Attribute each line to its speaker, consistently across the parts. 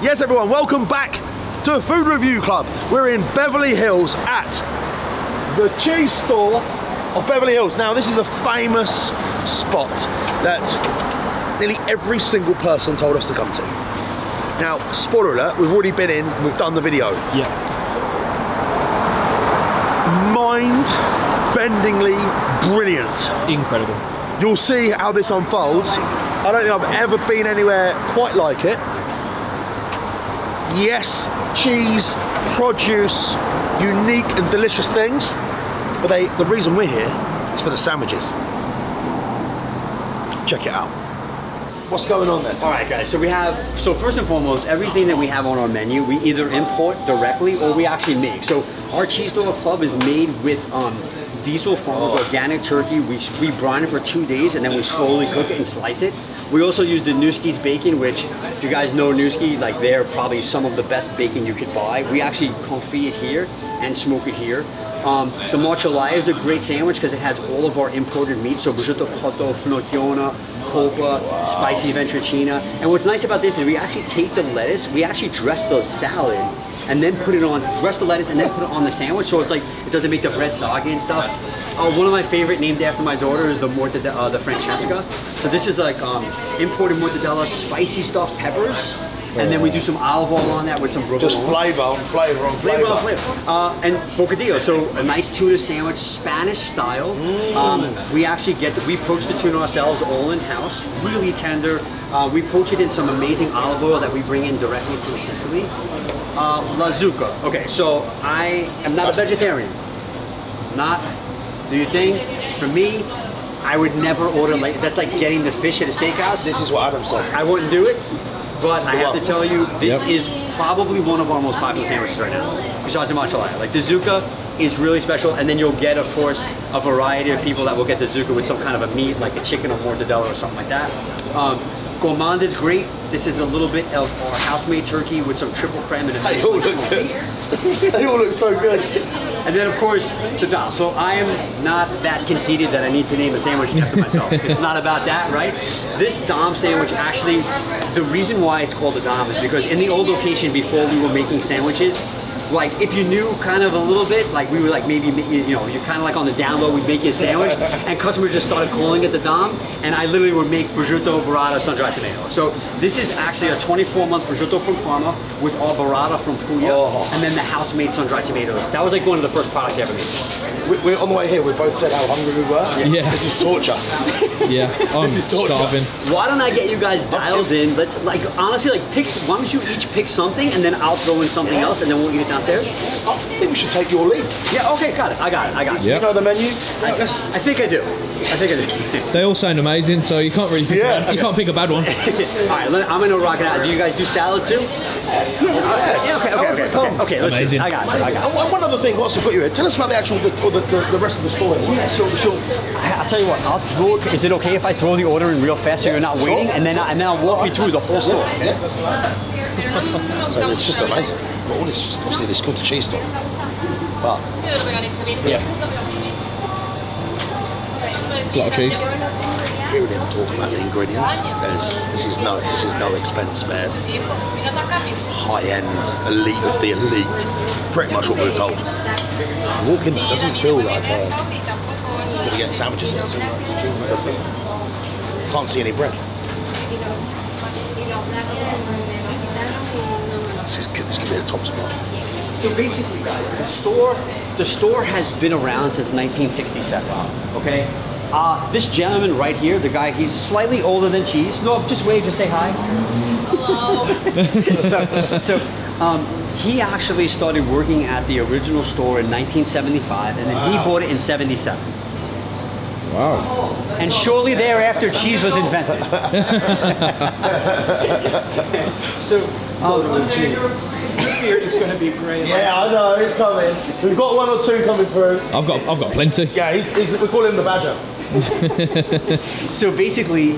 Speaker 1: Yes, everyone, welcome back to Food Review Club. We're in Beverly Hills at the cheese store of Beverly Hills. Now, this is a famous spot that nearly every single person told us to come to. Now, spoiler alert, we've already been in, we've done the video.
Speaker 2: Yeah.
Speaker 1: Mind-bendingly brilliant.
Speaker 2: Incredible.
Speaker 1: You'll see how this unfolds. I don't think I've ever been anywhere quite like it. Yes, cheese, produce, unique and delicious things, but the reason we're here is for the sandwiches. Check it out. What's going on there?
Speaker 3: All right, guys, so first and foremost, everything that we have on our menu, we either import directly or we actually make. So our cheese dog club is made with Diesel Farms organic turkey. We brine it for 2 days and then we slowly cook it and slice it. We also use the Newski's bacon, which if you guys know Newski, like they're probably some of the best bacon you could buy. We actually confit it here and smoke it here. The mozzarella is a great sandwich because it has all of our imported meat, so prosciutto cotto, finocchiona, copa, spicy ventricina. And what's nice about this is we actually take the lettuce, we actually dress the salad and then put it on, dress the lettuce and then put it on the sandwich, so it's like, it doesn't make the bread soggy and stuff. One of my favorite, named after my daughter, is the mortadella, the Francesca. So this is like imported mortadella, spicy stuffed peppers, and then we do some olive oil on that with some provolone.
Speaker 1: Just flavor on flavor on flavor.
Speaker 3: And bocadillo, so a nice tuna sandwich, Spanish style. We actually we poach the tuna ourselves, all in house, really tender. We poach it in some amazing olive oil that we bring in directly from Sicily. La zucca. Okay, so I am not a vegetarian. Not. Do you think? For me, I would never order, like, that's like getting the fish at a steakhouse.
Speaker 1: This is what Adam said.
Speaker 3: I wouldn't do it, but I have to tell you, this is probably one of our most popular sandwiches right now, besides the mozzarella. Like the zucca is really special, and then you'll get, of course, a variety of people that will get the zucca with some kind of a meat, like a chicken or mortadella or something like that. Gourmand is great. This is a little bit of our house-made turkey with some triple creme and a
Speaker 1: They all look good. They all look so good.
Speaker 3: And then, of course, the dom. So I am not that conceited that I need to name a sandwich after myself. It's not about that, right? This dom sandwich, actually, the reason why it's called a dom is because in the old location before we were making sandwiches, like if you knew kind of a little bit, like we were like maybe, you know, you're kind of like on the down low, we'd make you a sandwich, and customers just started calling it the dom, and I literally would make prosciutto, burrata, sun-dried tomato. So this is actually a 24-month prosciutto from Parma with our burrata from Puglia, and then the house-made sun-dried tomatoes. That was like one of the first products I ever made.
Speaker 1: We're on the way here, we both said how hungry we were.
Speaker 2: Yeah.
Speaker 1: This is torture.
Speaker 2: Yeah, I'm starving.
Speaker 3: Why don't I get you guys dialed in? Let's, like, honestly, like, why don't you each pick something, and then I'll throw in something else, and then we'll eat it downstairs?
Speaker 1: I think we should take your lead.
Speaker 3: Yeah, okay, got it. I got it.
Speaker 2: Yep.
Speaker 1: You know the menu?
Speaker 3: I think I do.
Speaker 2: They all sound amazing, so you can't really pick one. You can't pick a bad one.
Speaker 3: All right, I'm gonna rock it out. Do you guys do salad too? Okay, let's
Speaker 2: Amazing.
Speaker 3: do it. I got it.
Speaker 1: One other thing, what's to put you here? Tell us about the actual, the rest of the store.
Speaker 3: Yeah, so I'll tell you what. I'll throw. Is it okay if I throw the order in real fast so you're not waiting, and then I'll walk you through the whole store?
Speaker 1: Yeah. So it's just amazing. But all this, obviously, this is called the cheese store. But
Speaker 3: Yeah.
Speaker 2: It's a lot of cheese.
Speaker 1: hearing him talk about the ingredients, this is no expense spared. High-end, elite of the elite. Pretty much what we were told. You walk in there, it doesn't feel like gonna get sandwiches here. Can't see any bread. This could be a top spot.
Speaker 3: So basically, guys, the store has been around since 1967. Okay. This gentleman right here, the guy, he's slightly older than Cheese. No, just wave, just say hi. Hello. so he actually started working at the original store in 1975, and then he bought it in 77.
Speaker 2: Wow.
Speaker 3: And shortly thereafter, cheese was invented.
Speaker 1: So,
Speaker 4: It's going to be great.
Speaker 1: yeah, I know, it's coming. We've got one or two coming through.
Speaker 2: I've got plenty.
Speaker 1: Yeah, we call him the Badger.
Speaker 3: So basically,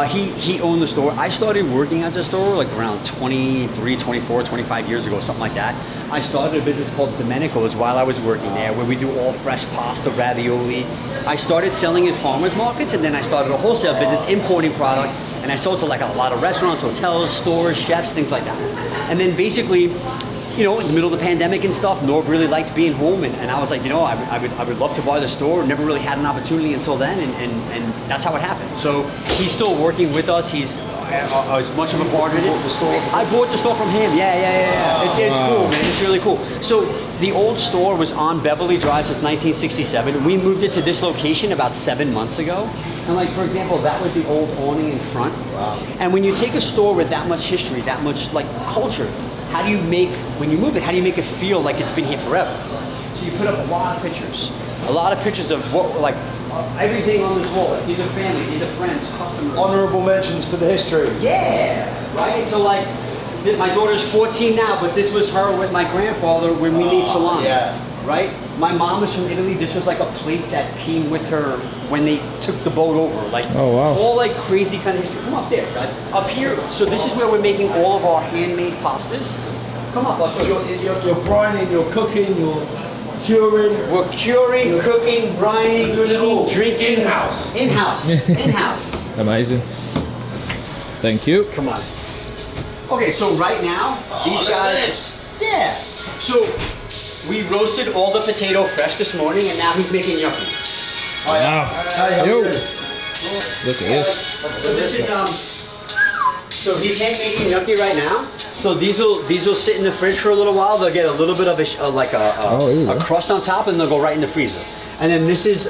Speaker 3: he owned the store. I started working at the store like around 23, 24, 25 years ago, something like that. I started a business called Domenico's while I was working there, where we do all fresh pasta, ravioli. I started selling in farmers markets, and then I started a wholesale business importing product. and I sold to like a lot of restaurants, hotels, stores, chefs, things like that. And then basically, you know, in the middle of the pandemic and stuff, Norb really liked being home, and I was like, you know, I would love to buy the store. Never really had an opportunity until then, and that's how it happened. So he's still working with us. He's as much of a part of it. I bought the store from him. Yeah. It's cool, man. It's really cool. So the old store was on Beverly Drive since 1967. We moved it to this location about 7 months ago. And like, for example, that was the old awning in front. Wow. And when you take a store with that much history, that much like culture, how do you make, when you move it, how do you make it feel like it's been here forever? So you put up a lot of pictures of what, like, everything on this wall. Like, these are family, these are friends, customers.
Speaker 1: Honorable mentions to the history.
Speaker 3: Yeah, right? So like, my daughter's 14 now, but this was her with my grandfather when we made salami.
Speaker 1: Yeah.
Speaker 3: Right? My mom is from Italy. This was like a plate that came with her when they took the boat over. Like,
Speaker 2: oh, wow.
Speaker 3: All like crazy kind of history. Come upstairs, guys. Up here, so this is where we're making all of our handmade pastas. Come up, I'll show you.
Speaker 1: You're brining, you're cooking, you're curing.
Speaker 3: We're curing, cooking, brining, eating, drinking.
Speaker 1: In-house.
Speaker 3: In-house.
Speaker 2: Amazing. Thank you.
Speaker 3: Come on. Okay, so right now, these guys. Yeah. So we roasted all the potato fresh this morning, and now he's making gnocchi.
Speaker 1: Oh, yeah.
Speaker 2: Wow. Yo. Look at this.
Speaker 3: So this is so he's hand making gnocchi right now. So these will sit in the fridge for a little while. They'll get a little bit of a crust on top, and they'll go right in the freezer. And then this is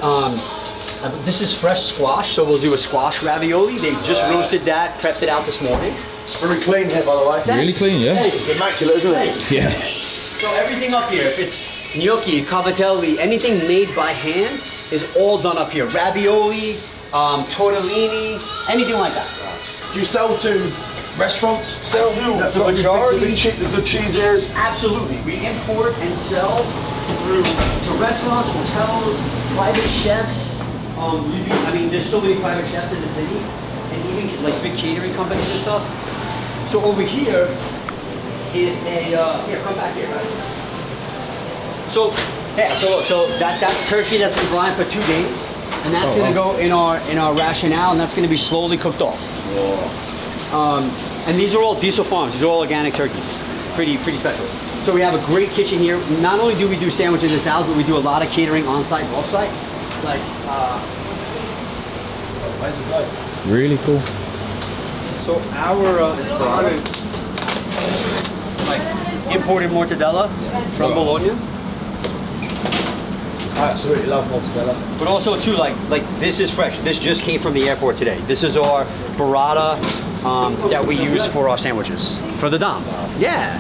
Speaker 3: fresh squash. So we'll do a squash ravioli. They just roasted that, prepped it out this morning.
Speaker 1: Very clean here, by the way.
Speaker 2: Really clean, yeah.
Speaker 1: It's immaculate, isn't it?
Speaker 2: Yeah.
Speaker 3: So everything up here, if it's gnocchi, cavatelli, anything made by hand is all done up here. Ravioli, tortellini, anything like that.
Speaker 1: Do you sell to restaurants still?
Speaker 3: The majority.
Speaker 1: The good cheeses.
Speaker 3: Absolutely. We import and sell to restaurants, hotels, private chefs. I mean, there's so many private chefs in the city, and even like big catering companies and stuff. So over here is a here. Come back here, guys. So yeah, so that's turkey that's been brined for 2 days, and that's gonna go in our rationale, and that's gonna be slowly cooked off. And these are all diesel farms. These are all organic turkeys. Pretty special. So we have a great kitchen here. Not only do we do sandwiches and salads, but we do a lot of catering on-site, off-site. Like,
Speaker 2: really cool.
Speaker 3: so our like imported mortadella from Bologna.
Speaker 1: I absolutely love mortadella.
Speaker 3: But also too, like this is fresh. This just came from the airport today. This is our burrata that we use for our sandwiches for the dom. Yeah.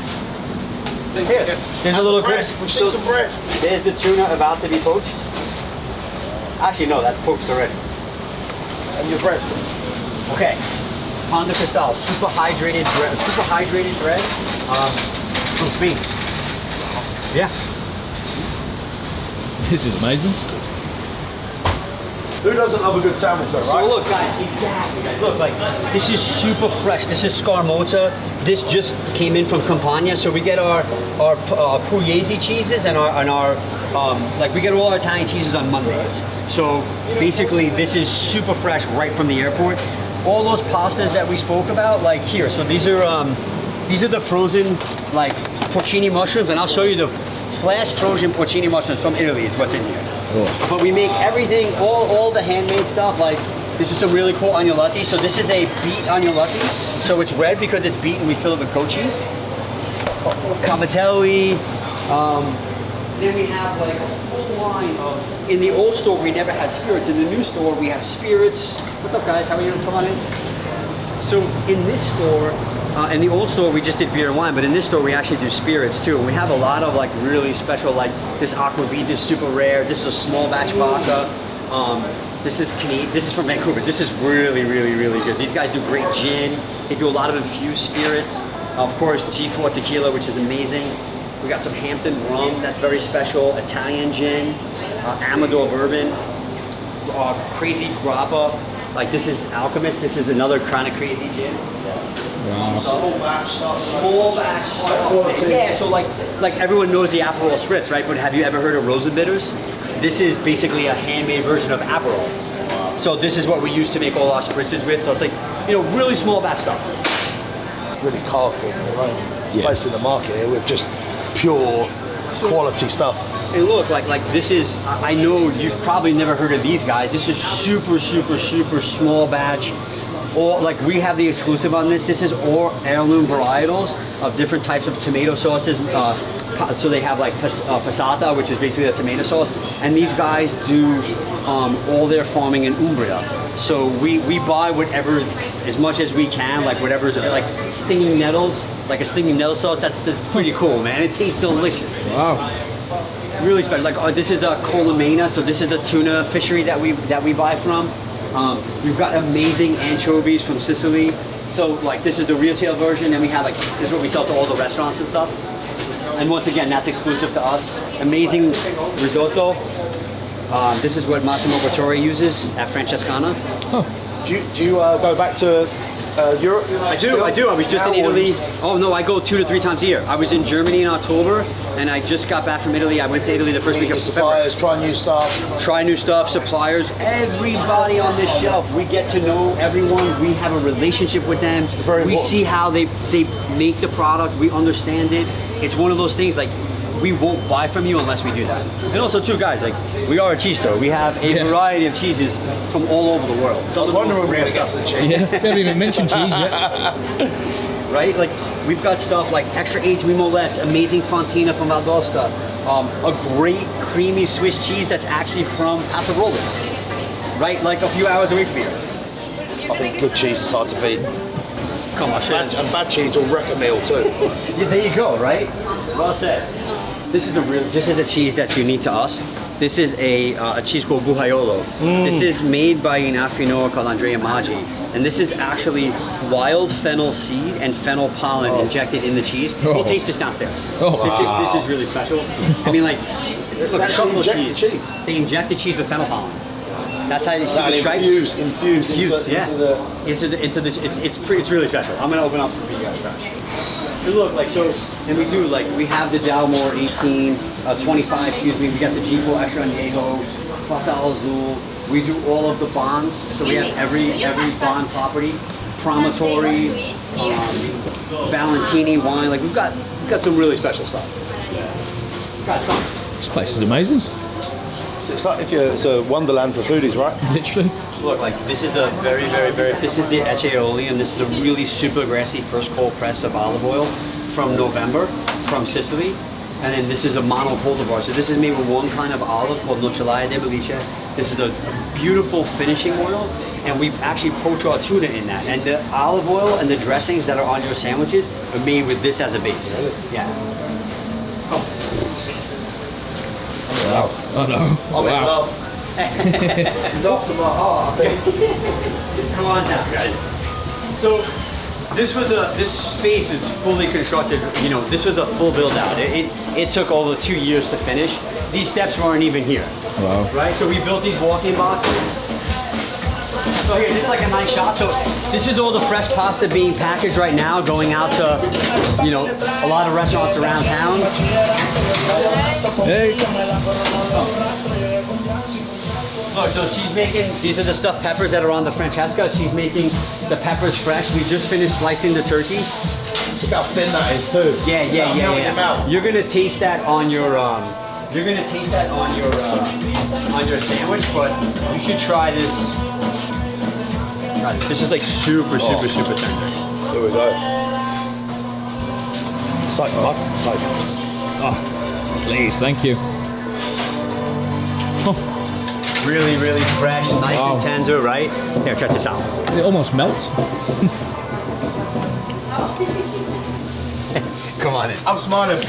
Speaker 3: Here, there's a little
Speaker 1: bread. We've seen some bread.
Speaker 3: There's the tuna about to be poached. Actually, no, that's poached already.
Speaker 1: And your bread.
Speaker 3: Okay. Pan de cristal, super hydrated bread from Spain. Yeah.
Speaker 2: This is amazing.
Speaker 1: Who doesn't love a good sandwich though, right?
Speaker 3: So look, guys, exactly. Guys, look, like this is super fresh. This is scarmota. This just came in from Campania, so we get our pugliese cheeses and our like we get all our Italian cheeses on Mondays. So basically, this is super fresh right from the airport. All those pastas that we spoke about, like here. So these are the frozen like porcini mushrooms, and I'll show you the flash frozen porcini mushrooms from Italy. Is what's in here.
Speaker 2: Oh.
Speaker 3: But we make everything, all the handmade stuff. Like this is some really cool agnolotti. So this is a beet agnolotti. So it's red because it's beet, and we fill it with goat cheese. Cavatelli. Then we have like a full line of. In the old store, we never had spirits. In the new store, we have spirits. What's up, guys? How are you? Come on in. So in this store, in the old store, we just did beer and wine, but in this store, we actually do spirits too. And we have a lot of like really special, like this aquavit is super rare. This is a small batch vodka. This is Canadian. This is from Vancouver. This is really, really, really good. These guys do great gin. They do a lot of infused spirits. Of course, G4 tequila, which is amazing. We got some Hampton rum that's very special. Italian gin, Amador bourbon, crazy grappa. Like this is Alchemist. This is another kind of crazy gin.
Speaker 2: Wow.
Speaker 1: Small batch stuff.
Speaker 3: Small batch stuff. Yeah, so like everyone knows the Aperol Spritz, right? But have you ever heard of Rosen Bitters? This is basically a handmade version of Aperol. So this is what we use to make all our spritzes with. So it's like, you know, really small batch stuff.
Speaker 1: Really carved in their own place in the market here with just pure quality stuff.
Speaker 3: And look, like this is, I know you've probably never heard of these guys. This is super, super, super small batch. Or like we have the exclusive on this. This is all heirloom varietals of different types of tomato sauces. So they have like passata, which is basically a tomato sauce. And these guys do all their farming in Umbria. So we buy whatever, as much as we can, like whatever's like stinging nettles, like a stinging nettle sauce. That's pretty cool, man. It tastes delicious.
Speaker 2: Wow.
Speaker 3: Really special. Like this is a Colomena, so this is the tuna fishery that we buy from. We've got amazing anchovies from Sicily. So like this is the retail version, and we have like this is what we sell to all the restaurants and stuff. And once again, that's exclusive to us. Amazing risotto. This is what Massimo Bottori uses at Francescana.
Speaker 2: Oh.
Speaker 1: Do you go back to Europe?
Speaker 3: I do. I was just in Italy. Oh no, I go 2 to 3 times a year. I was in Germany in October, and I just got back from Italy. I went to Italy the first week of February.
Speaker 1: Suppliers, try new stuff.
Speaker 3: Suppliers, everybody on this shelf. We get to know everyone. We have a relationship with them. We see how they make the product. We understand it. It's one of those things like we won't buy from you unless we do that. And also too, guys, like we are a cheese store. We have a variety of cheeses from all over the world.
Speaker 1: So I was wondering when we were going to get to the cheese.
Speaker 2: Yeah, we haven't even mentioned cheese yet.
Speaker 3: Right? Like we've got stuff like extra aged mimolettes, amazing fontina from Valdosta, a great creamy Swiss cheese that's actually from Paso Robles, right? Like a few hours away from here.
Speaker 1: I think good cheese is hard to beat.
Speaker 3: Come on,
Speaker 1: And bad cheese will wreck a meal too.
Speaker 3: Yeah, there you go, right? Well said. This is a cheese that's unique to us. This is a cheese called Buhaiolo. This is made by an affinor called Andrea Maggi. And this is actually wild fennel seed and fennel pollen injected in the cheese. We'll taste this downstairs. This is really special. I mean, like, look, truffle cheese. They inject the cheese with fennel pollen. That's how you see the stripes.
Speaker 1: Infused
Speaker 3: into the. It's really special. I'm gonna open up some for you guys. And look, like so, and we have the Dalmore 18, 25, excuse me. We got the G4 Extra Añejos, Pasal Azul. We do all of the bonds, so we have every bond property, Promontory, Valentini wine. Like we've got some really special stuff. Guys, come.
Speaker 2: This place is amazing.
Speaker 1: It's a wonderland for foodies, right?
Speaker 2: Literally.
Speaker 3: Look, like this is a very, this is the Ecceoli, and this is a really super grassy first cold press of olive oil from November from Sicily. And then this is a mono cultivar. So this is made with one kind of olive called Nocellaia de Belice. This is a beautiful finishing oil, and we actually poach our tuna in that. And the olive oil and the dressings that are on your sandwiches are made with this as a base.
Speaker 1: Really?
Speaker 3: Yeah. Oh.
Speaker 2: Oh no.
Speaker 1: I'm in love. It's after my heart, I think.
Speaker 3: Come on now, guys. So this space is fully constructed. You know, this was a full build out. It took over 2 years to finish. These steps weren't even here.
Speaker 2: Wow.
Speaker 3: Right? So we built these walk-in boxes. So here, this is like a nice shot. So this is all the fresh pasta being packaged right now, going out to, you know, a lot of restaurants around town.
Speaker 2: Hey.
Speaker 3: Look, so she's making, these are the stuffed peppers that are on the Francesca. She's making the peppers fresh. We just finished slicing the turkey.
Speaker 1: Look how thin that is too.
Speaker 3: Yeah. You're gonna taste that on your, on your sandwich, but you should try this. This is like super tender.
Speaker 1: Here we go. It's like butter. It's like.
Speaker 2: Oh, please, thank you. Oh,
Speaker 3: Really fresh, nice and tender, right? Here, check this out.
Speaker 2: it almost melts.
Speaker 3: Come on in.
Speaker 1: I'm smiling.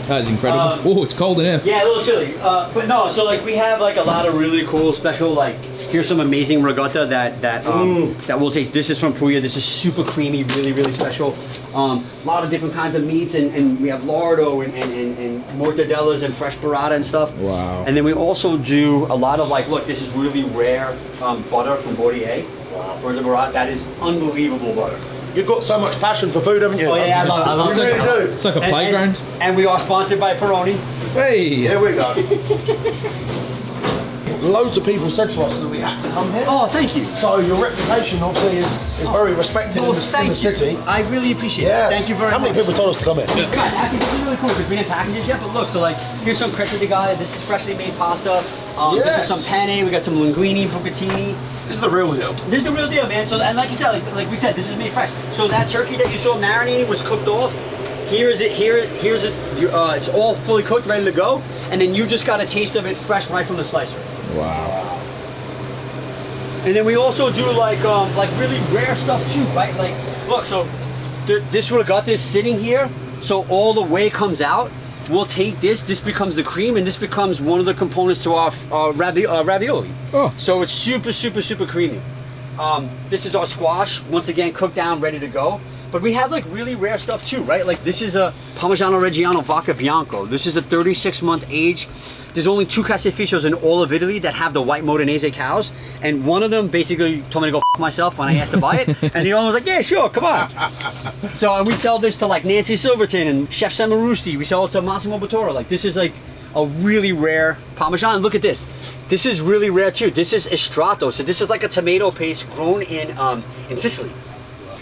Speaker 2: That is incredible. Oh, it's cold in here.
Speaker 3: Yeah, a little chilly. But no, so like we have like a lot of really cool special, like here's some amazing regatta that we'll taste. This is from Puglia. This is super creamy, really special. A lot of different kinds of meats, and we have lardo and mortadellas and fresh burrata and stuff.
Speaker 2: Wow.
Speaker 3: And then we also do a lot of like, look, this is really rare butter from Bordier. Or the burrata. That is unbelievable butter.
Speaker 1: You've got so much passion for food, haven't you?
Speaker 3: Oh yeah, I love
Speaker 1: You
Speaker 3: it.
Speaker 1: really do.
Speaker 2: It's like a playground.
Speaker 3: And we are sponsored by Peroni.
Speaker 2: Hey.
Speaker 1: Here we go. loads of people said to us that we had to come here.
Speaker 3: Oh, thank you.
Speaker 1: So your reputation obviously is very respected in the city.
Speaker 3: I really appreciate it.
Speaker 1: Yeah.
Speaker 3: Thank you very much.
Speaker 1: How many people told us to come here?
Speaker 3: Guys, actually, this is really cool because we didn't package this yet, but look, so like, here's some cresta di galia, this is freshly made pasta, this is some penne, we got some linguine, bucatini.
Speaker 1: This is the real deal.
Speaker 3: This is the real deal, man. So, and like you said, like we said, this is made fresh. So that turkey that you saw marinating was cooked off. Here's it, it's all fully cooked, ready to go, and then you just got a taste of it fresh right from the slicer.
Speaker 2: Wow.
Speaker 3: And then we also do like really rare stuff too, right? Like, look, so this regatta is sitting here, so all the whey comes out. We'll take this becomes the cream, and this becomes one of the components to our ravioli.
Speaker 2: Oh.
Speaker 3: So it's super, super, super creamy. This is our squash, once again cooked down, ready to go. But we have like really rare stuff too, right? Like this is a Parmigiano Reggiano Vodka Bianco. This is a 36-month age. There's only 2 caseificios in all of Italy that have the white Modenese cows, and one of them basically told me to go f myself when I asked to buy it, and the other one was like, yeah, sure, come on. So, and we sell this to like Nancy Silverton and Chef Samarusti. We sell it to Massimo Bottura. Like this is like a really rare Parmesan. Look at this. This is really rare too. This is Estrato. So this is like a tomato paste grown in Sicily.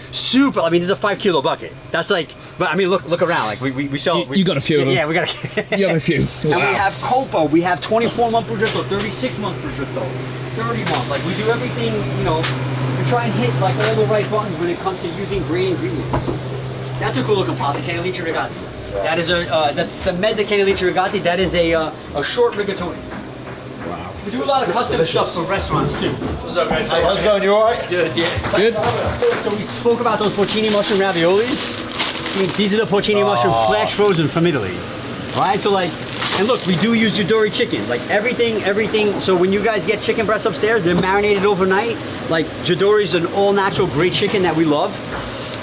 Speaker 3: Super. I mean, this is a 5-kilo bucket. That's like, but I mean, look around. Like we sell.
Speaker 2: You got a few of them.
Speaker 3: Yeah, we got.
Speaker 2: You got a few.
Speaker 3: And we have Copo. We have 24-month prosciutto, 36-month prosciutto, 30-month. Like we do everything. You know, we try and hit like all the right buttons when it comes to using great ingredients. That's a cool looking pasta, cannellici rigati. That is that's the mezza cannellici rigati. That is a short rigatoni.
Speaker 2: Wow.
Speaker 3: We do a lot of custom stuff for restaurants too.
Speaker 4: What's up, guys?
Speaker 1: Hey, how's it going? You alright?
Speaker 4: Good, yeah.
Speaker 2: Good.
Speaker 3: So we spoke about those porcini mushroom raviolis. I mean, these are the porcini mushroom flash frozen from Italy. Right? So like, and look, we do use Jadori chicken. Like everything. So when you guys get chicken breasts upstairs, they're marinated overnight. Like Jadori's an all natural great chicken that we love.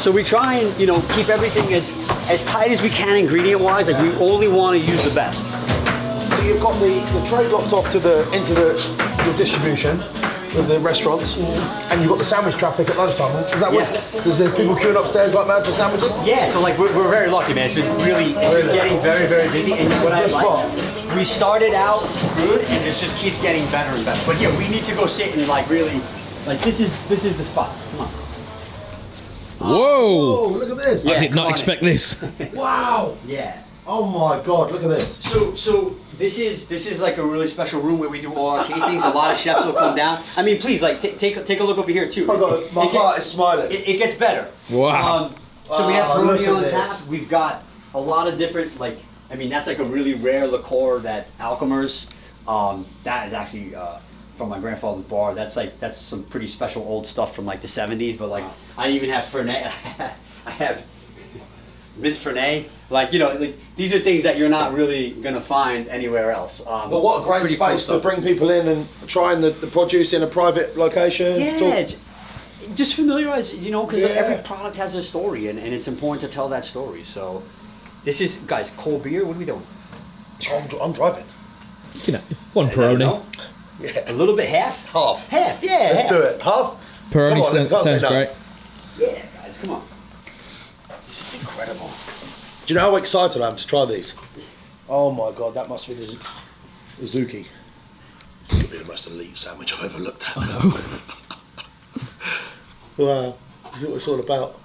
Speaker 3: So we try and, you know, keep everything as tight as we can ingredient wise. Like we only want to use the best.
Speaker 1: So you've got the tray blocked off into your distribution with the restaurants, and you've got the sandwich traffic at lunchtime. Is that what? Is there people queuing upstairs like mad for sandwiches?
Speaker 3: Yeah, so like we're very lucky, man. It's been getting very, very busy. And what I like, we started out good, and it just keeps getting better and better. But yeah, we need to go sit and like really, like this is the spot. Come on.
Speaker 1: Oh,
Speaker 2: Whoa.
Speaker 1: look at this.
Speaker 2: I did not expect this.
Speaker 1: Wow.
Speaker 3: Yeah.
Speaker 1: Oh my God, look at this.
Speaker 3: So this is like a really special room where we do all our tastings. A lot of chefs will come down. I mean, please, like take a look over here too.
Speaker 1: My heart is smiling.
Speaker 3: It gets better.
Speaker 2: Wow.
Speaker 3: So we have Peroni on
Speaker 1: this.
Speaker 3: tap. We've got a lot of different, like, I mean, that's like a really rare liqueur that Alchemers. That is actually from my grandfather's bar. That's some pretty special old stuff from like the 70s. But like, I even have Fernet. I have mint Fernet. Like, you know, like, these are things that you're not really gonna find anywhere else.
Speaker 1: But what a great
Speaker 3: pretty
Speaker 1: space
Speaker 3: cool
Speaker 1: to bring people in and trying the produce in a private location.
Speaker 3: Yeah, just familiarize, you know, because
Speaker 1: Yeah.
Speaker 3: every product has a story, and it's important to tell that story. So, this is, guys, cold beer. What are we doing?
Speaker 1: I'm driving.
Speaker 2: You know, one
Speaker 3: Is that a
Speaker 2: Peroni.
Speaker 3: no?
Speaker 1: Yeah.
Speaker 3: A little bit, half.
Speaker 1: Half.
Speaker 3: Yeah.
Speaker 1: Let's do it. Half.
Speaker 2: Peroni
Speaker 1: Come on, can't say
Speaker 2: sounds
Speaker 1: no.
Speaker 2: great.
Speaker 3: Yeah, guys, come on.
Speaker 1: This is incredible. Do you know how excited I am to try these? Oh my God, that must be the Zuki. This could be the most elite sandwich I've ever looked at. Wow, this is what it's all about.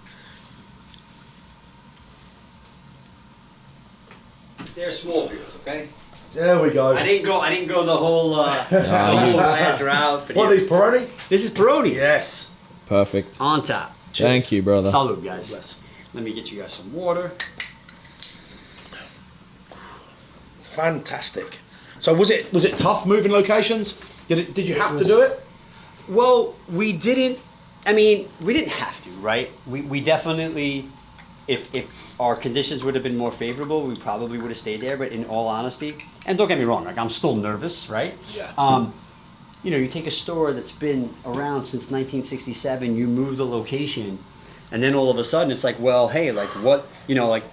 Speaker 3: They're small beers, okay?
Speaker 1: There we go.
Speaker 3: I didn't go the whole glass route. But
Speaker 1: What are
Speaker 3: yeah.
Speaker 1: these, Peroni?
Speaker 3: This is Peroni.
Speaker 1: Yes.
Speaker 2: Perfect.
Speaker 3: On top.
Speaker 2: Thank you, brother.
Speaker 3: Salud, guys.
Speaker 1: Bless.
Speaker 3: Let me get you guys some water.
Speaker 1: Fantastic. So was it tough moving locations? Did you have to do it?
Speaker 3: Well, we didn't. I mean, we didn't have to, right? We definitely, if our conditions would have been more favorable, we probably would have stayed there. But in all honesty, and don't get me wrong, like I'm still nervous, right?
Speaker 1: Yeah.
Speaker 3: You know, you take a store that's been around since 1967, you move the location, and then all of a sudden it's like, well, hey, like what, you know, like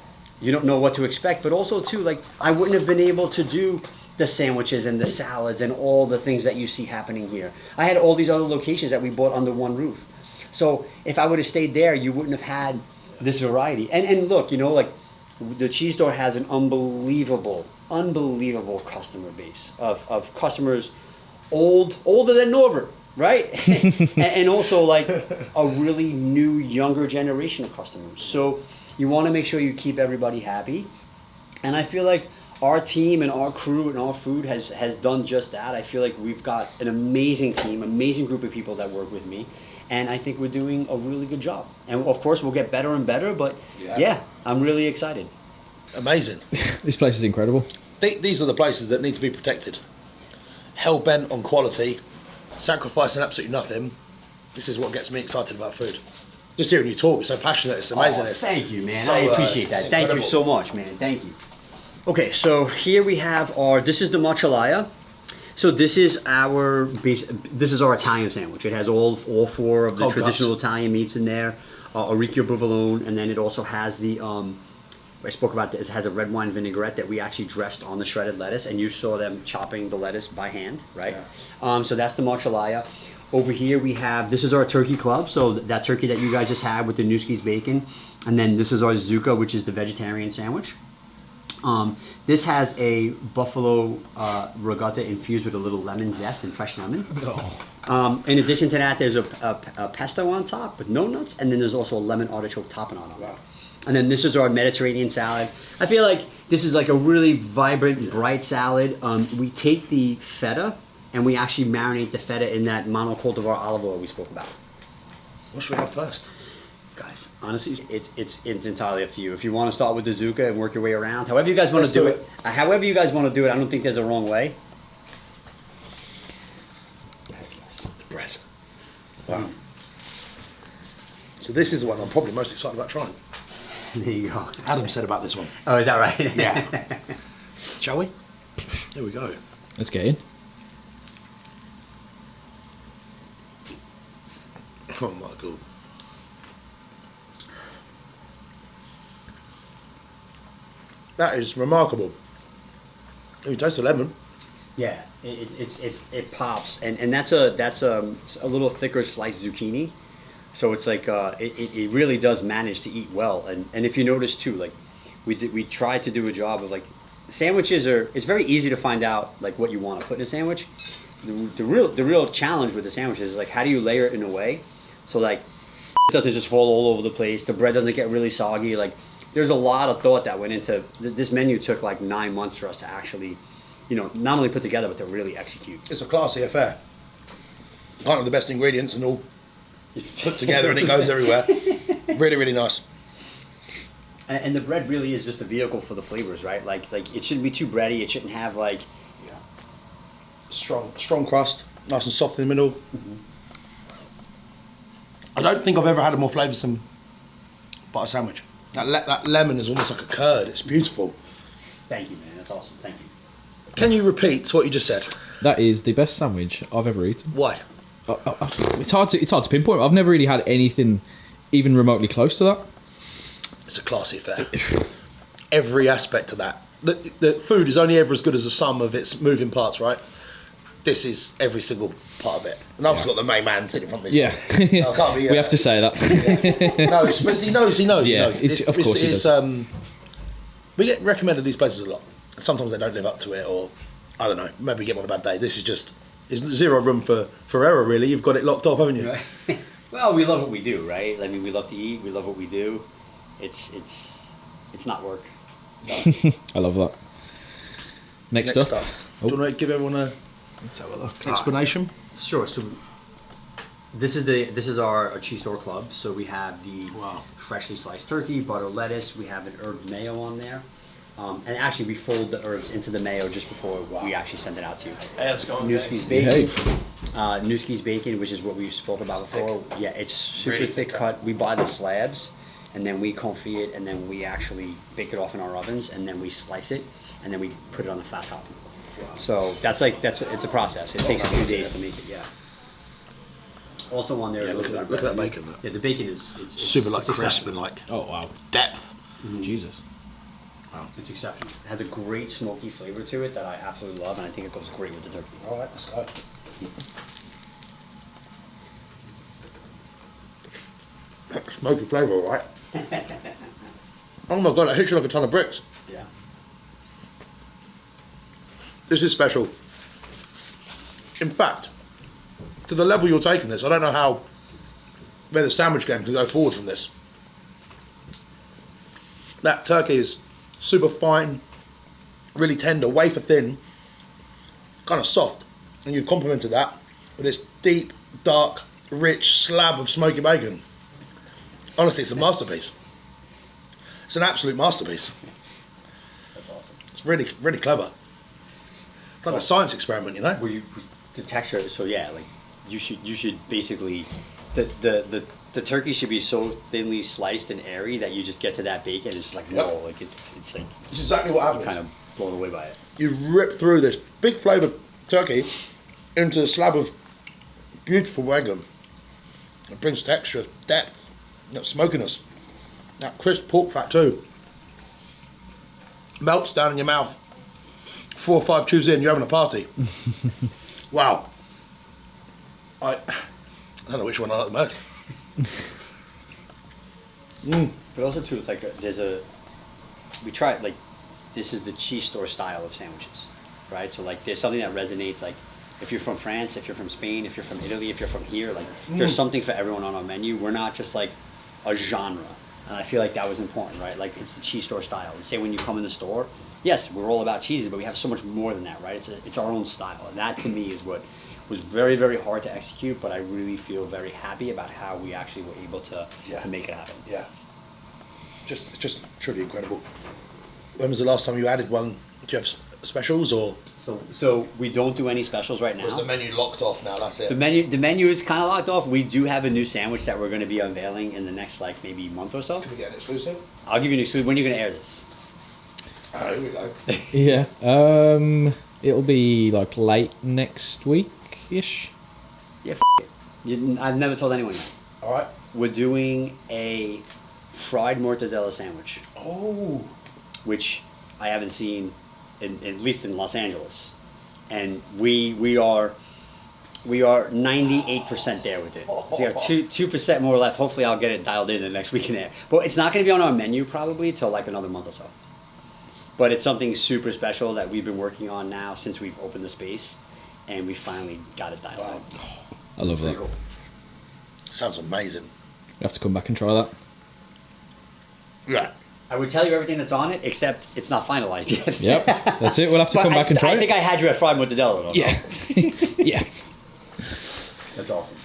Speaker 3: you don't know what to expect. But also too, like I wouldn't have been able to do the sandwiches and the salads and all the things that you see happening here. I had all these other locations that we bought under one roof. So if I would have stayed there, you wouldn't have had this variety. And look, you know, like the cheese store has an unbelievable customer base of customers older than Norbert, right? and also like a really new, younger generation of customers. So you want to make sure you keep everybody happy. And I feel like our team and our crew and our food has done just that. I feel like we've got an amazing team, amazing group of people that work with me. And I think we're doing a really good job. And of course, we'll get better and better, but yeah I'm really excited.
Speaker 1: Amazing.
Speaker 2: This place is incredible.
Speaker 1: These are the places that need to be protected. Hell bent on quality, sacrificing absolutely nothing. This is what gets me excited about food. Just hearing you talk, you're so passionate, it's amazing.
Speaker 3: Thank you, man.
Speaker 1: So,
Speaker 3: I appreciate that. Thank you so much, man. Thank you. Okay, so here we have this is the mozzarella. So this is our Italian sandwich. It has all four of the traditional Italian meats in there, orecchio provolone, and then it also has the I spoke about this. It has a red wine vinaigrette that we actually dressed on the shredded lettuce, and you saw them chopping the lettuce by hand, right? Yeah. So that's the mozzarella. Over here we have, this is our turkey club, so that turkey that you guys just had with the Nuski's bacon, and then this is our zucca, which is the vegetarian sandwich. This has a buffalo regatta infused with a little lemon zest and fresh lemon. Oh. In addition to that, there's a pesto on top with no nuts, and then there's also a lemon artichoke topping on it. Wow. And then this is our Mediterranean salad. I feel like this is like a really vibrant, bright salad. We take the feta and we actually marinate the feta in that monocultivar olive oil we spoke about.
Speaker 1: What should we have first?
Speaker 3: Guys, honestly, it's entirely up to you. If you want to start with the zucca and work your way around, however you guys want to do it. However you guys want to do it, I don't think there's a wrong way.
Speaker 1: The bread. Wow. So this is the one I'm probably most excited about trying.
Speaker 3: There you go.
Speaker 1: Adam said about this one.
Speaker 3: Oh, is that right?
Speaker 1: Yeah. Shall we? There we go.
Speaker 2: Let's get in.
Speaker 1: Oh my God. That is remarkable. Oh, you taste the lemon.
Speaker 3: Yeah, it pops, and that's a little thicker sliced zucchini. So it's like it really does manage to eat well, and if you notice too, like we tried to do a job of like sandwiches it's very easy to find out like what you want to put in a sandwich. The real challenge with the sandwiches is like how do you layer it in a way so like it doesn't just fall all over the place, the bread doesn't get really soggy. Like there's a lot of thought that went into this menu. Took like 9 months for us to actually, not only put together but to really execute.
Speaker 1: It's a classy affair. You can't have the best ingredients and all put together and it goes everywhere. Really, really nice.
Speaker 3: And the bread really is just a vehicle for the flavors, right? Like it shouldn't be too bready. It shouldn't have like
Speaker 1: strong crust, nice and soft in the middle. Mm-hmm. I don't think I've ever had a more flavoursome butter sandwich. That lemon is almost like a curd. It's beautiful.
Speaker 3: Thank you, man. That's awesome. Thank you.
Speaker 1: Can you repeat what you just said?
Speaker 2: That is the best sandwich I've ever eaten.
Speaker 1: Why?
Speaker 2: It's hard to pinpoint. I've never really had anything even remotely close to that.
Speaker 1: It's a classy affair. Every aspect of that. The food is only ever as good as the sum of its moving parts, right? This is every single part of it. And I've just got the main man sitting in front of me.
Speaker 2: Yeah.
Speaker 1: No, I can't be,
Speaker 2: we have to say that.
Speaker 1: Yeah. No, but he knows.
Speaker 2: Yeah, of course he does.
Speaker 1: We get recommended these places a lot. Sometimes they don't live up to it, or I don't know, maybe get on a bad day. This is just, there's zero room for error, really. You've got it locked off, haven't you?
Speaker 3: Right. Well, we love what we do, right? I mean, we love to eat. We love what we do. It's not work.
Speaker 2: I love that. Next up.
Speaker 1: Do you want to give everyone a
Speaker 2: Let's have a look.
Speaker 1: explanation?
Speaker 3: Sure. So this is our cheese store club. So we have the freshly sliced turkey, butter lettuce. We have an herb mayo on there. And actually, we fold the herbs into the mayo just before we actually send it out to you.
Speaker 4: Hey, how's it going,
Speaker 3: Nuski's bacon. Nuski's bacon, which is what we spoke about before. Yeah, it's super
Speaker 1: Really
Speaker 3: thick cut. We buy the slabs, and then we confit it, and then we actually bake it off in our ovens, and then we slice it, and then we put it on the fat top. Wow. So it's a process. It takes a few days to make it. Yeah. Also on there.
Speaker 1: Yeah, look at that bacon.
Speaker 3: Yeah, the bacon is
Speaker 1: Super
Speaker 3: it's
Speaker 1: crisp and like depth.
Speaker 2: Mm-hmm. Jesus.
Speaker 3: Wow. It's exceptional. It has a great smoky flavor to it that I absolutely love, and I think it goes great with the turkey.
Speaker 1: All right, let's go. Smoky flavour, all right. Oh my God, that hits you like a ton of bricks.
Speaker 3: Yeah.
Speaker 1: This is special. In fact, to the level you're taking this, I don't know where the sandwich game can go forward from this. That turkey is super fine, really tender, wafer thin, kind of soft. And you've complemented that with this deep, dark, rich slab of smoky bacon. Honestly, it's a masterpiece. It's an absolute masterpiece.
Speaker 3: That's awesome.
Speaker 1: It's really, really clever. It's like a science experiment, you know?
Speaker 3: The texture, so yeah, like you should basically, the turkey should be so thinly sliced and airy that you just get to that bacon and it's just like, whoa, like it's like,
Speaker 1: It's exactly what happens.
Speaker 3: kind of blown away by it.
Speaker 1: You rip through this big flavoured turkey into a slab of beautiful bacon. It brings texture, depth, that smokiness, that crisp pork fat too. Melts down in your mouth. 4 or 5 chews in, you're having a party. Wow. I don't know which one I like the most.
Speaker 3: But also too, it's like we try like, this is the cheese store style of sandwiches, right? So like there's something that resonates, like if you're from France, if you're from Spain, if you're from Italy, if you're from here, like there's something for everyone on our menu. We're not just like a genre. And I feel like that was important, right? Like it's the cheese store style. Say when you come in the store, yes, we're all about cheeses, but we have so much more than that, right? It's our own style. And that to me is what was very, very hard to execute, but I really feel very happy about how we actually were able to make it happen.
Speaker 1: Yeah. Just truly incredible. When was the last time you added one? Do you have specials or?
Speaker 3: So we don't do any specials right now.
Speaker 1: Was the menu locked off now? That's it.
Speaker 3: The menu is kind of locked off. We do have a new sandwich that we're going to be unveiling in the next like maybe month or so.
Speaker 1: Can we get an exclusive?
Speaker 3: I'll give you an exclusive. When are you going to air this?
Speaker 1: Oh, here we go.
Speaker 2: Yeah. It'll be like late next week-ish.
Speaker 3: Yeah, it. I've never told anyone that.
Speaker 1: All right.
Speaker 3: We're doing a fried mortadella sandwich.
Speaker 1: Oh.
Speaker 3: Which I haven't seen, at least in Los Angeles, and we are 98% there with it. So we have 2% more left. Hopefully, I'll get it dialed in the next week and a half. But it's not going to be on our menu probably till like another month or so. But it's something super special that we've been working on now since we've opened the space, and we finally got it dialed in.
Speaker 2: I love that.
Speaker 3: Cool.
Speaker 1: Sounds amazing.
Speaker 2: You have to come back and try that.
Speaker 1: Yeah.
Speaker 3: I would tell you everything that's on it, except it's not finalized yet.
Speaker 2: Yep, that's it. We'll have to come back and try
Speaker 3: I think
Speaker 2: it.
Speaker 3: I had you at fried mortadella, though.
Speaker 2: Yeah. Yeah.
Speaker 3: That's awesome.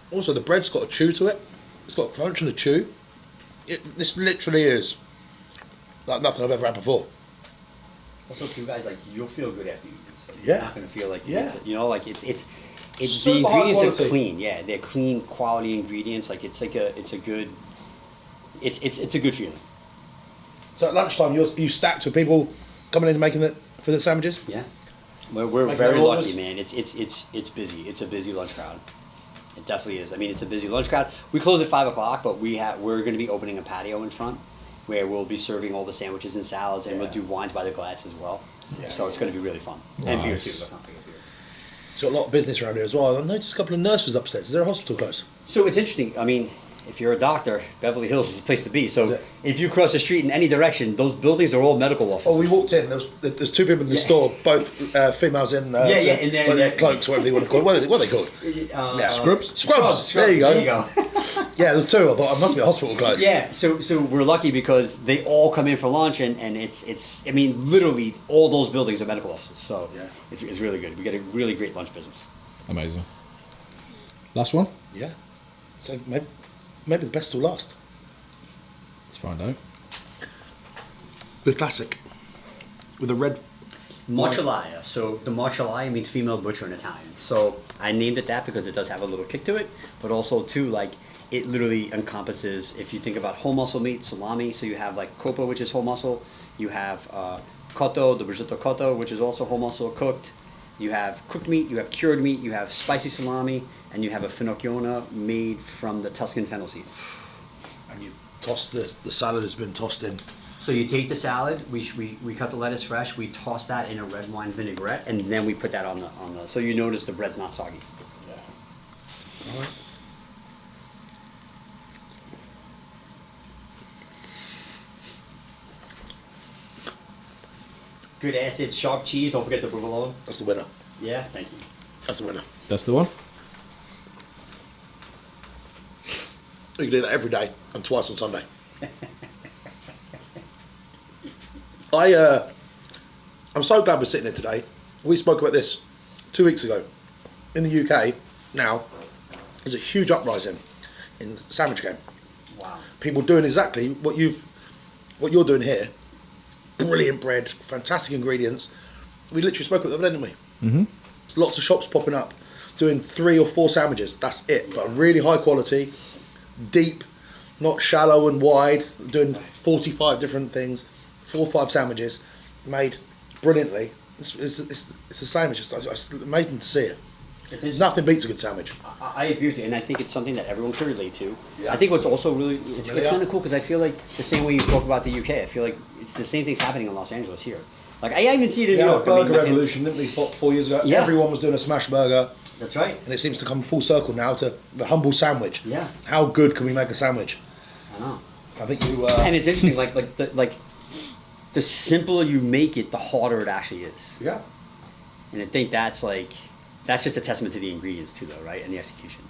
Speaker 1: Also, the bread's got a chew to it. It's got a crunch and a chew. This literally is like nothing I've ever had before.
Speaker 3: Also, too, guys, like you'll feel good after you eat this. Like,
Speaker 1: Yeah.
Speaker 3: You're not gonna feel like
Speaker 1: Yeah.
Speaker 3: you know, like it's the
Speaker 1: Super high
Speaker 3: ingredients
Speaker 1: quality.
Speaker 3: are clean. Yeah, they're clean quality ingredients. Like it's a good feeling.
Speaker 1: So at lunchtime, you stacked with people coming in and making it for the sandwiches.
Speaker 3: Yeah, we're
Speaker 1: Making
Speaker 3: very
Speaker 1: their orders?
Speaker 3: lucky, man. It's busy. It's a busy lunch crowd. It definitely is. I mean, it's a busy lunch crowd. We close at 5 o'clock, but we're going to be opening a patio in front where we'll be serving all the sandwiches and salads, and we'll do wines by the glass as well.
Speaker 1: Yeah.
Speaker 3: So it's going to be really fun. And beer
Speaker 2: Nice.
Speaker 3: too. Let's not forget beer.
Speaker 1: It's got a lot of business around here as well. I noticed a couple of nurses upstairs. Is there a hospital close?
Speaker 3: So it's interesting. I mean, if you're a doctor, Beverly Hills is the place to be.
Speaker 1: Is
Speaker 3: So
Speaker 1: it?
Speaker 3: if you cross the street in any direction, those buildings are all medical offices.
Speaker 1: Oh, we walked in. There's 2 people in the store, both females in.
Speaker 3: in their
Speaker 1: cloaks, whatever they want to call it. What are they called?
Speaker 2: Scrubs?
Speaker 1: Scrubs. There you go.
Speaker 3: There you go.
Speaker 1: Yeah, there's 2. I thought it must be a hospital close.
Speaker 3: Yeah, so we're lucky because they all come in for lunch, and it's I mean literally all those buildings are medical offices, so
Speaker 1: Yeah.
Speaker 3: it's really good. We get a really great lunch business.
Speaker 2: Amazing. Last one?
Speaker 1: Yeah. So maybe the best till last.
Speaker 2: Let's find out.
Speaker 1: The classic with the red.
Speaker 3: Marshallaia. So the Marshallaia means female butcher in Italian. So I named it that because it does have a little kick to it, but also too like it literally encompasses. If you think about whole muscle meat, salami. So you have like coppa, which is whole muscle. You have cotto, the prosciutto cotto, which is also whole muscle cooked. You have cooked meat, you have cured meat, you have spicy salami, and you have a finocchiona made from the Tuscan fennel seed.
Speaker 1: And you toss the salad has been tossed in.
Speaker 3: So you take the salad, we cut the lettuce fresh, we toss that in a red wine vinaigrette, and then we put that on the so you notice the bread's not soggy.
Speaker 1: Yeah. All right.
Speaker 3: Good acid, sharp cheese, don't forget the provolone.
Speaker 1: That's the winner.
Speaker 3: Yeah, thank you.
Speaker 1: That's the winner.
Speaker 2: That's the one.
Speaker 1: You can do that every day and twice on Sunday. I'm so glad we're sitting here today. We spoke about this 2 weeks ago. In the UK now, there's a huge uprising in the sandwich game.
Speaker 3: Wow.
Speaker 1: People doing exactly what you're doing here. Brilliant bread, fantastic ingredients. We literally spoke about that, didn't we? Mm-hmm. Lots of shops popping up, doing 3 or 4 sandwiches. That's it. But really high quality, deep, not shallow and wide. Doing 45 different things, 4 or 5 sandwiches, made brilliantly. It's the same. It's just amazing to see it. Nothing beats a good sandwich.
Speaker 3: I agree with you, and I think it's something that everyone can relate to.
Speaker 1: Yeah.
Speaker 3: I think what's also really it's kind of cool because I feel like the same way you spoke about the UK, I feel like it's the same things happening in Los Angeles here. Like I even see it in New York.
Speaker 1: Burger revolution, didn't we? 4 years ago,
Speaker 3: Yeah.
Speaker 1: everyone was doing a smash burger.
Speaker 3: That's right.
Speaker 1: And it seems to come full circle now to the humble sandwich.
Speaker 3: Yeah.
Speaker 1: How good can we make a sandwich?
Speaker 3: I know.
Speaker 1: I think you.
Speaker 3: And it's interesting, like the simpler you make it, the harder it actually is.
Speaker 1: Yeah.
Speaker 3: And I think that's just a testament to the ingredients too, though, right? And the execution.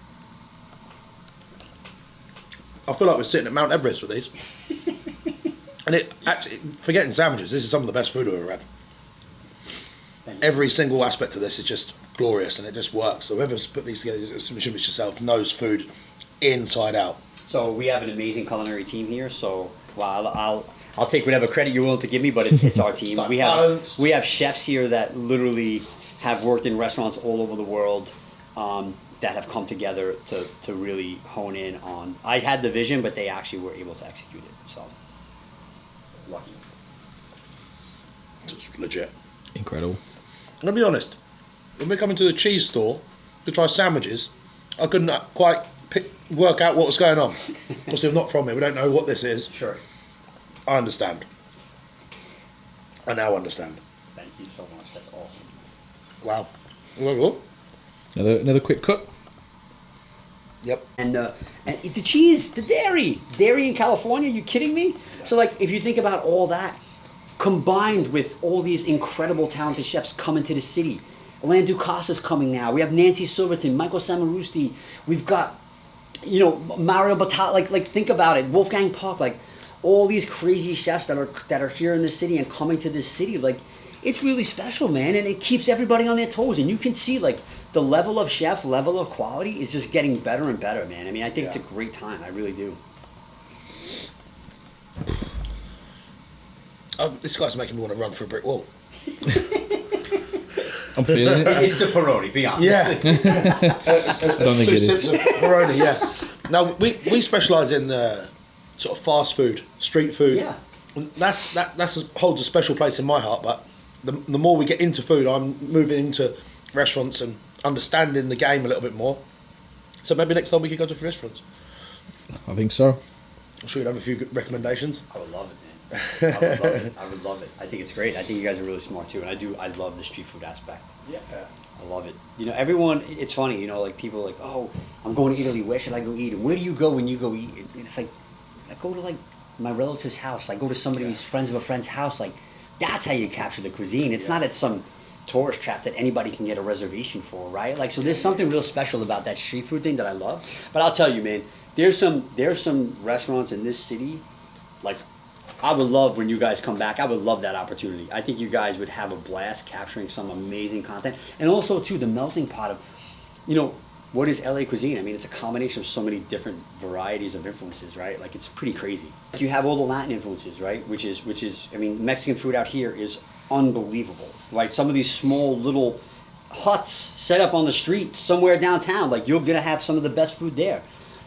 Speaker 1: I feel like we're sitting at Mount Everest with these. And it actually, forgetting sandwiches, this is some of the best food I've ever had. Every single aspect of this is just glorious and it just works. So whoever's put these together, yourself, knows food inside out.
Speaker 3: So we have an amazing culinary team here. So I'll take whatever credit you're willing to give me, but it's our team.
Speaker 1: Like
Speaker 3: we have chefs here that literally have worked in restaurants all over the world that have come together to really hone in on. I had the vision, but they actually were able to execute it. So lucky.
Speaker 1: It's legit.
Speaker 2: Incredible.
Speaker 1: I'm going to be honest. When we come into the cheese store to try sandwiches, I couldn't quite work out what was going on. Obviously, I'm not from here. We don't know what this is.
Speaker 3: Sure.
Speaker 1: I understand. I now understand.
Speaker 3: Thank you so much. That's awesome.
Speaker 1: Wow. Well,
Speaker 2: Another quick cut.
Speaker 1: yep.
Speaker 3: And the cheese, the dairy in California. Are you kidding me? So like, if you think about all that, combined with all these incredible talented chefs coming to the city, Alain Ducasse's coming now. We have Nancy Silverton, Michael Samarusti. We've got, Mario Batalla. Like think about it, Wolfgang Puck. Like all these crazy chefs that are here in the city and coming to this city. Like it's really special, man, and it keeps everybody on their toes. And you can see like the level of chef, level of quality is just getting better and better, man. I mean, I think it's a great time. I really do.
Speaker 1: This guy's making me want to run through a brick wall.
Speaker 2: I'm feeling it.
Speaker 3: It's the Peroni, be honest.
Speaker 1: Yeah.
Speaker 2: I don't think
Speaker 1: 2
Speaker 2: it
Speaker 1: sips
Speaker 2: is.
Speaker 1: of Peroni, yeah. Now, we specialise in sort of fast food, street food.
Speaker 3: Yeah.
Speaker 1: And that's holds a special place in my heart, but the more we get into food, I'm moving into restaurants and understanding the game a little bit more. So maybe next time we could go to restaurants.
Speaker 2: I think so.
Speaker 1: I'm sure you'd have a few good recommendations.
Speaker 3: I would love it, man. I would love it. I think it's great. I think you guys are really smart too, and I love the street food aspect.
Speaker 1: Yeah.
Speaker 3: I love it. Everyone, it's funny, like people are like, oh, I'm going to Italy, where should I go eat? And where do you go when you go eat? And it's like, I go to like my relative's house. I go to somebody's friends of a friend's house. Like, that's how you capture the cuisine. It's not at some tourist trap that anybody can get a reservation for, right? Like, so there's something real special about that street food thing that I love. But I'll tell you, man, there's some restaurants in this city, like, I would love when you guys come back. I would love that opportunity. I think you guys would have a blast capturing some amazing content. And also, too, the melting pot of, what is LA cuisine? I mean, it's a combination of so many different varieties of influences, right? Like, it's pretty crazy. You have all the Latin influences, right? Which is, I mean, Mexican food out here is unbelievable, right? Some of these small little huts set up on the street somewhere downtown, like, you're going to have some of the best food there.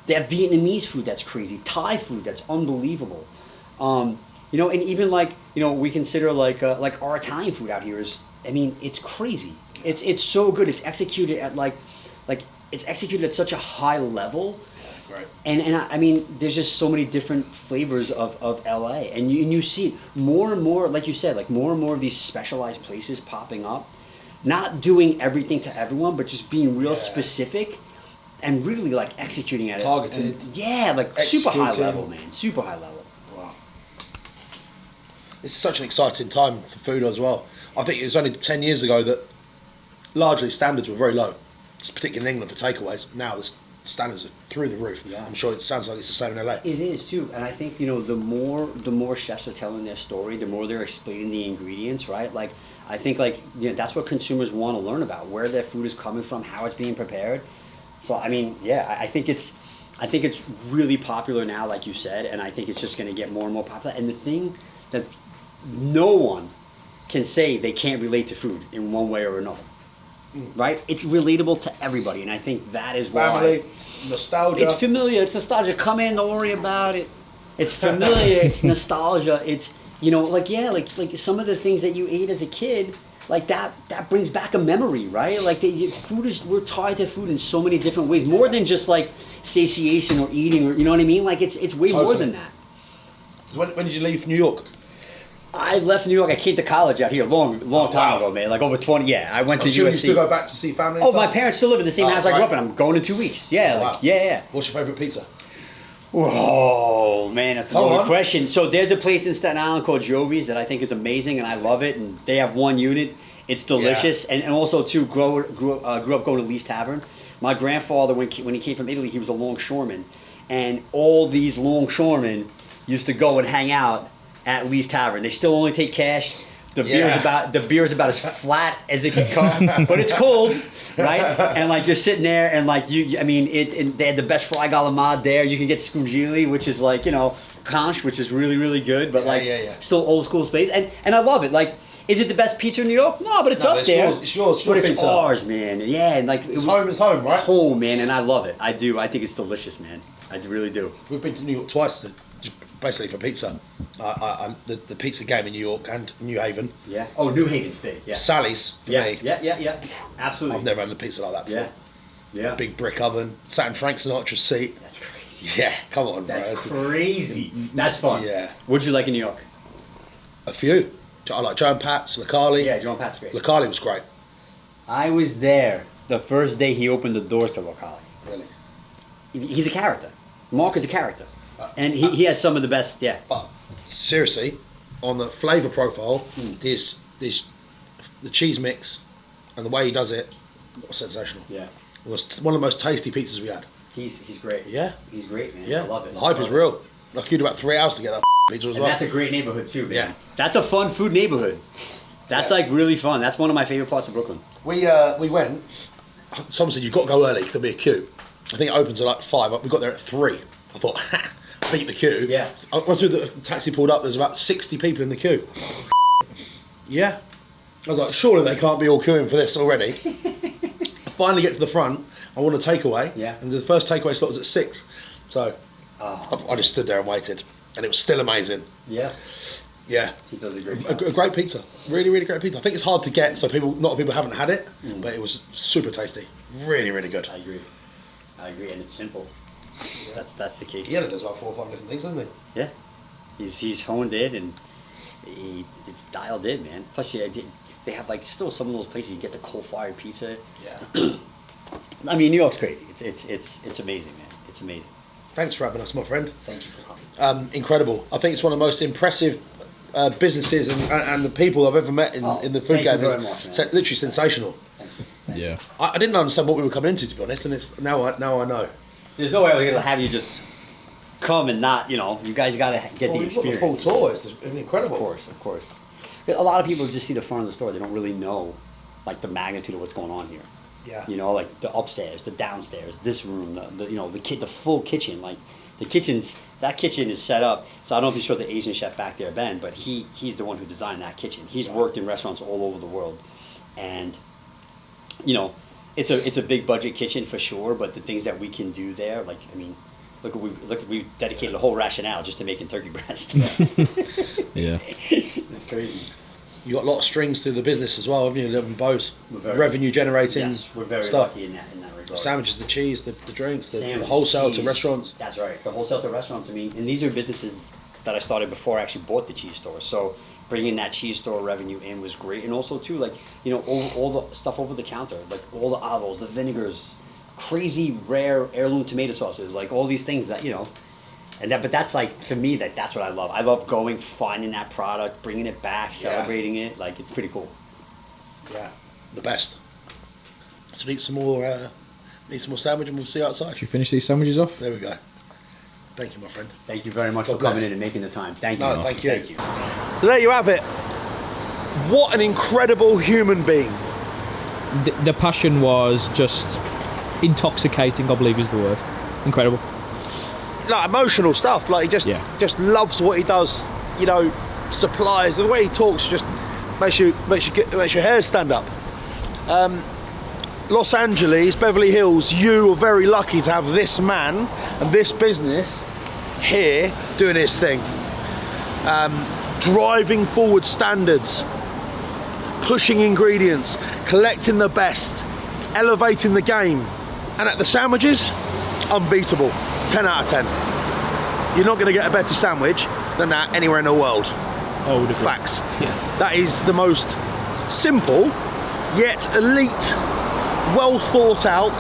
Speaker 3: They have Vietnamese food that's crazy, Thai food that's unbelievable. And even we consider like our Italian food out here is, I mean, it's crazy. It's so good. It's executed at it's executed at such a high level.
Speaker 1: Right.
Speaker 3: And I mean, there's just so many different flavors of LA, and you see it more and more, like you said, like more and more of these specialized places popping up, not doing everything to everyone, but just being real specific. And really like executing at
Speaker 1: Targeted.
Speaker 3: Like super high level, man. Super high level.
Speaker 1: Wow. It's such an exciting time for food as well. I think it was only 10 years ago that largely standards were very low, particularly in England for takeaways. Now the standards are through the roof.
Speaker 3: Yeah.
Speaker 1: I'm sure it sounds like it's the same in LA.
Speaker 3: It is too, and I think the more chefs are telling their story, the more they're explaining the ingredients, right? Like I think that's what consumers want to learn about, where their food is coming from, how it's being prepared. So I mean, yeah, I think it's really popular now, like you said, and I think it's just going to get more and more popular. And the thing that no one can say they can't relate to food in one way or another, right? It's relatable to everybody, and I think that is why.
Speaker 1: Family, nostalgia.
Speaker 3: It's familiar. It's nostalgia. Come in, don't worry about it. It's familiar. It's nostalgia. It's like some of the things that you ate as a kid. Like that brings back a memory, right? Like we're tied to food in so many different ways, more than just like satiation or eating, or you know what I mean? Like it's way more than that.
Speaker 1: So when did you leave New York?
Speaker 3: I left New York. I came to college out here long time ago, man. Like over 20. Yeah, I went to
Speaker 1: sure
Speaker 3: USC.
Speaker 1: You still go back to see family?
Speaker 3: Oh, my parents still live in the same house I grew up in. I'm going in 2 weeks. Yeah,
Speaker 1: wow.
Speaker 3: yeah.
Speaker 1: What's your favorite pizza?
Speaker 3: Whoa, man, that's a good question. So there's a place in Staten Island called Jovi's that I think is amazing, and I love it. And they have one unit. It's delicious, and also too grew up going to Lee's Tavern. My grandfather, when he came from Italy, he was a longshoreman, and all these longshoremen used to go and hang out at Lee's Tavern. They still only take cash. The beer is about as flat as it can come, but it's cold, right? And like you're sitting there, and like and they had the best fried galamad there. You can get scungili, which is like conch, which is really really good, but still old school space, and I love it. Like, is it the best pizza in New York? No, but it's up there.
Speaker 1: It's yours.
Speaker 3: But it's
Speaker 1: pizza.
Speaker 3: ours, man. Yeah, and like
Speaker 1: it's home, right?
Speaker 3: Home, man, and I love it. I do. I think it's delicious, man. I really do.
Speaker 1: We've been to New York twice, basically for pizza. The pizza game in New York and New Haven.
Speaker 3: Yeah. Oh, New Haven's big. Yeah.
Speaker 1: Sally's for me.
Speaker 3: Yeah. Absolutely.
Speaker 1: I've never had a pizza like that before.
Speaker 3: Yeah.
Speaker 1: Big brick oven, sat in Frank Sinatra's seat.
Speaker 3: That's crazy.
Speaker 1: Yeah, come on,
Speaker 3: That's
Speaker 1: bro.
Speaker 3: crazy. That's fun.
Speaker 1: Yeah.
Speaker 3: What'd you like in New York?
Speaker 1: A few. I like Joe and Pat's, Locali.
Speaker 3: Yeah, Joe and Pat's great.
Speaker 1: Locali was great.
Speaker 3: I was there the first day he opened the doors to Locali.
Speaker 1: Really?
Speaker 3: He's a character. Mark is a character. And he has some of the best,
Speaker 1: But seriously, on the flavour profile, this the cheese mix and the way he does it, sensational.
Speaker 3: Yeah.
Speaker 1: It was one of the most tasty pizzas we had.
Speaker 3: He's great.
Speaker 1: Yeah.
Speaker 3: He's great, man.
Speaker 1: Yeah.
Speaker 3: I love it.
Speaker 1: The hype is real. Like you'd about 3 hours to get that pizza as
Speaker 3: And
Speaker 1: well.
Speaker 3: that's a great neighborhood too, man.
Speaker 1: Yeah.
Speaker 3: That's a fun food neighborhood. That's like really fun. That's one of my favorite parts of Brooklyn.
Speaker 1: We went. Someone said you've got to go early because there'll be a queue. I think it opens at like 5. We got there at 3. I thought, beat the queue.
Speaker 3: Yeah.
Speaker 1: Once the taxi pulled up, there's about 60 people in the queue. Yeah. I was like, surely they can't be all queuing for this already. I finally get to the front. I want a takeaway.
Speaker 3: Yeah.
Speaker 1: And the first takeaway slot was at 6. So I just stood there and waited. And it was still amazing.
Speaker 3: Yeah.
Speaker 1: Yeah.
Speaker 3: He does a great job.
Speaker 1: A great pizza. Really, really great pizza. I think it's hard to get, so not a lot of people haven't had it, but it was super tasty. Really, really good.
Speaker 3: I agree, and it's simple. Yeah. That's the key.
Speaker 1: He does about 4 or 5 different things, doesn't he?
Speaker 3: Yeah. He's honed in, and it's dialed in, man. Plus, they have like still some of those places you get the coal-fired pizza.
Speaker 1: Yeah.
Speaker 3: I mean, New York's crazy. It's amazing, man. It's amazing.
Speaker 1: Thanks for having us, my friend.
Speaker 3: Thank you for coming.
Speaker 1: Incredible. I think it's one of the most impressive businesses and the people I've ever met in the food game. It's literally sensational.
Speaker 3: Thank you.
Speaker 2: Yeah.
Speaker 1: I didn't understand what we were coming into, to be honest, and it's now I know.
Speaker 3: There's no way I was gonna have you just come and not, you guys gotta get the
Speaker 1: You've got
Speaker 3: experience.
Speaker 1: the full tour. It's incredible.
Speaker 3: Of course. A lot of people just see the front of the store. They don't really know, like, the magnitude of what's going on here.
Speaker 1: Yeah.
Speaker 3: Like the upstairs, the downstairs, this room, the full kitchen. Like that kitchen is set up. So I don't know if you saw the Asian chef back there, Ben, but he's the one who designed that kitchen. He's worked in restaurants all over the world, and it's a big budget kitchen for sure. But the things that we can do there, like, I mean, look, we dedicated a whole rationale just to making turkey breast.
Speaker 2: Yeah.
Speaker 3: It's crazy.
Speaker 1: You got a lot of strings to the business as well, haven't you? 11 bows.
Speaker 3: Very-
Speaker 1: Revenue generating
Speaker 3: Yes, we're very
Speaker 1: stuff.
Speaker 3: lucky in that regard.
Speaker 1: Sandwiches, the cheese, the drinks, the
Speaker 3: Sandwiches,
Speaker 1: wholesale to
Speaker 3: cheese.
Speaker 1: restaurants.
Speaker 3: That's right. The wholesale to restaurants. I mean, and these are businesses that I started before I actually bought the cheese store. So bringing that cheese store revenue in was great. And also too, like, all the stuff over the counter, like all the olives, the vinegars, crazy rare heirloom tomato sauces, like all these things that, but that's like, for me, that's what I love. I love going, finding that product, bringing it back, celebrating it. Like, it's pretty cool.
Speaker 1: Yeah, the best. So eat some more sandwich and we'll see you outside.
Speaker 2: Should we finish these sandwiches off?
Speaker 1: There we go. Thank you, my friend.
Speaker 3: Thank you very much for
Speaker 1: bless.
Speaker 3: coming in and making the time. Thank you.
Speaker 1: No, thank you.
Speaker 3: Thank you.
Speaker 1: So there you have it. What an incredible human being.
Speaker 2: The passion was just intoxicating, I believe is the word. Incredible.
Speaker 1: Like emotional stuff. Like he just loves what he does. You know, supplies. The way he talks just makes your hair stand up. Los Angeles, Beverly Hills, you are very lucky to have this man and this business here doing his thing. Driving forward standards, pushing ingredients, collecting the best, elevating the game. And at the sandwiches, unbeatable. 10 out of 10. You're not going to get a better sandwich than that anywhere in the world.
Speaker 2: Oh, would agree.
Speaker 1: Facts.
Speaker 2: Yeah.
Speaker 1: That is the most simple, yet elite, well thought out,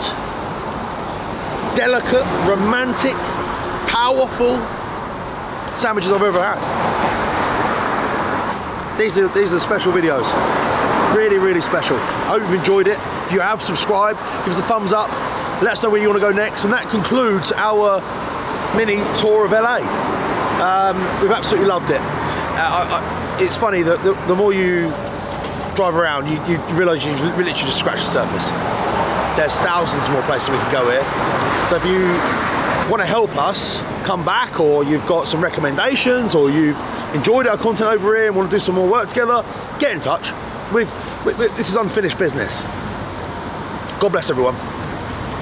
Speaker 1: delicate, romantic, powerful sandwiches I've ever had. These are the special videos. Really, really special. I hope you've enjoyed it. If you have, subscribe, give us a thumbs up, let us know where you want to go next, and that concludes our mini tour of LA. We've absolutely loved it. It's funny that the more you drive around, you realise you've literally just scratched the surface. There's thousands more places we could go here. So if you want to help us come back, or you've got some recommendations, or you've enjoyed our content over here and want to do some more work together, get in touch. This is unfinished business. God bless everyone.